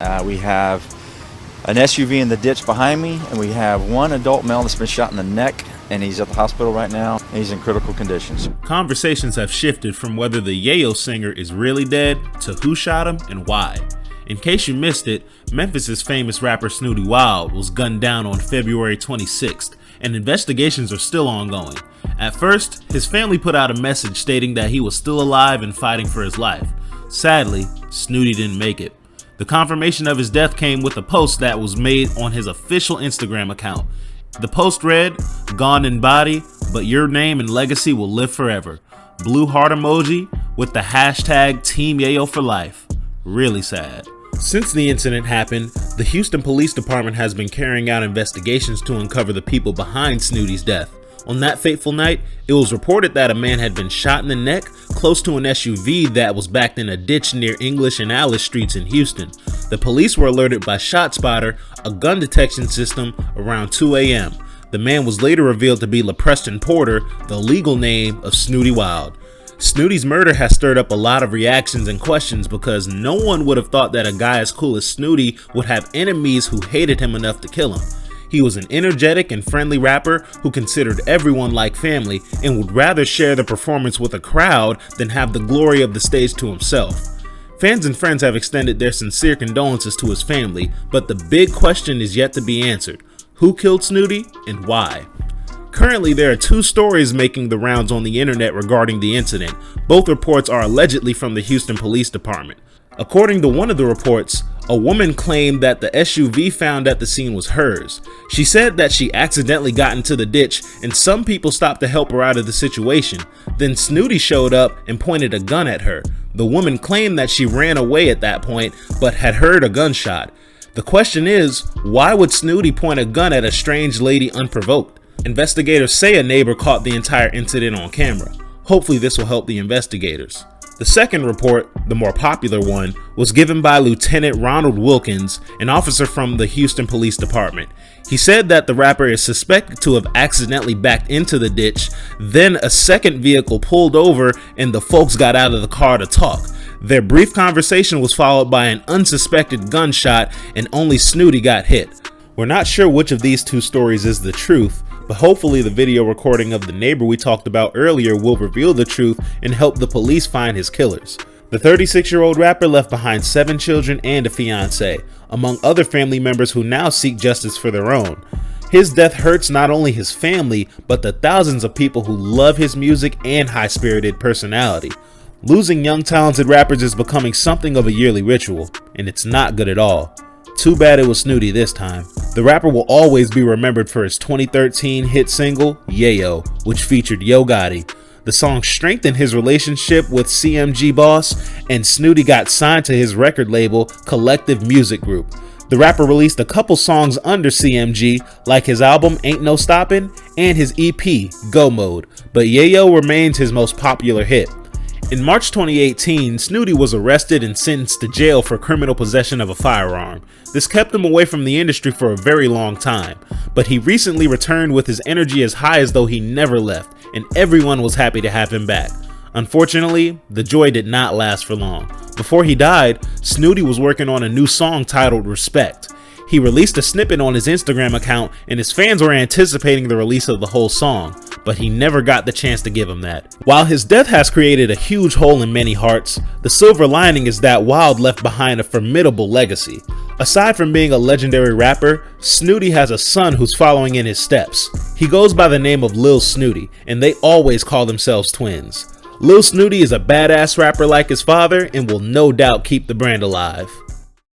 We have an SUV in the ditch behind me, and we have one adult male that's been shot in the neck, and he's at the hospital right now, and he's in critical conditions. Conversations have shifted from whether the Yayo singer is really dead to who shot him and why. In case you missed it, Memphis's famous rapper Snootie Wild was gunned down on February 26th, and investigations are still ongoing. At first, his family put out a message stating that he was still alive and fighting for his life. Sadly, Snootie didn't make it. The confirmation of his death came with a post that was made on his official Instagram account. The post read, "Gone in body, but your name and legacy will live forever." Blue heart emoji with the hashtag Team Yayo for life. Really sad. Since the incident happened, the Houston Police Department has been carrying out investigations to uncover the people behind Snootie's death. On that fateful night, it was reported that a man had been shot in the neck close to an SUV that was backed in a ditch near English and Alice Streets in Houston. The police were alerted by ShotSpotter, a gun detection system, around 2 a.m. The man was later revealed to be LaPreston Porter, the legal name of Snootie Wild. Snootie's murder has stirred up a lot of reactions and questions because no one would have thought that a guy as cool as Snootie would have enemies who hated him enough to kill him. He was an energetic and friendly rapper who considered everyone like family and would rather share the performance with a crowd than have the glory of the stage to himself. Fans and friends have extended their sincere condolences to his family, but the big question is yet to be answered. Who killed Snootie and why? Currently, there are two stories making the rounds on the internet regarding the incident. Both reports are allegedly from the Houston Police Department. According to one of the reports, a woman claimed that the SUV found at the scene was hers. She said that she accidentally got into the ditch and some people stopped to help her out of the situation. Then Snootie showed up and pointed a gun at her. The woman claimed that she ran away at that point but had heard a gunshot. The question is, why would Snootie point a gun at a strange lady unprovoked? Investigators say a neighbor caught the entire incident on camera. Hopefully this will help the investigators. The second report, the more popular one, was given by Lieutenant Ronald Wilkins, an officer from the Houston Police Department. He said that the rapper is suspected to have accidentally backed into the ditch, then a second vehicle pulled over and the folks got out of the car to talk. Their brief conversation was followed by an unsuspected gunshot and only Snootie got hit. We're not sure which of these two stories is the truth, but hopefully the video recording of the neighbor we talked about earlier will reveal the truth and help the police find his killers. The 36-year-old rapper left behind 7 children and a fiancée, among other family members who now seek justice for their own. His death hurts not only his family, but the thousands of people who love his music and high-spirited personality. Losing young talented rappers is becoming something of a yearly ritual, and it's not good at all. Too bad it was Snootie this time. The rapper will always be remembered for his 2013 hit single, Yayo, which featured Yo Gotti. The song strengthened his relationship with CMG Boss, and Snootie got signed to his record label, Collective Music Group. The rapper released a couple songs under CMG, like his album Ain't No Stoppin' and his EP, Go Mode, but Yayo remains his most popular hit. In March 2018, Snootie was arrested and sentenced to jail for criminal possession of a firearm. This kept him away from the industry for a very long time, but he recently returned with his energy as high as though he never left, and everyone was happy to have him back. Unfortunately, the joy did not last for long. Before he died, Snootie was working on a new song titled Respect. He released a snippet on his Instagram account, and his fans were anticipating the release of the whole song, but he never got the chance to give him that. While his death has created a huge hole in many hearts, the silver lining is that Wild left behind a formidable legacy. Aside from being a legendary rapper, Snootie has a son who's following in his steps. He goes by the name of Lil Snootie, and they always call themselves twins. Lil Snootie is a badass rapper like his father and will no doubt keep the brand alive.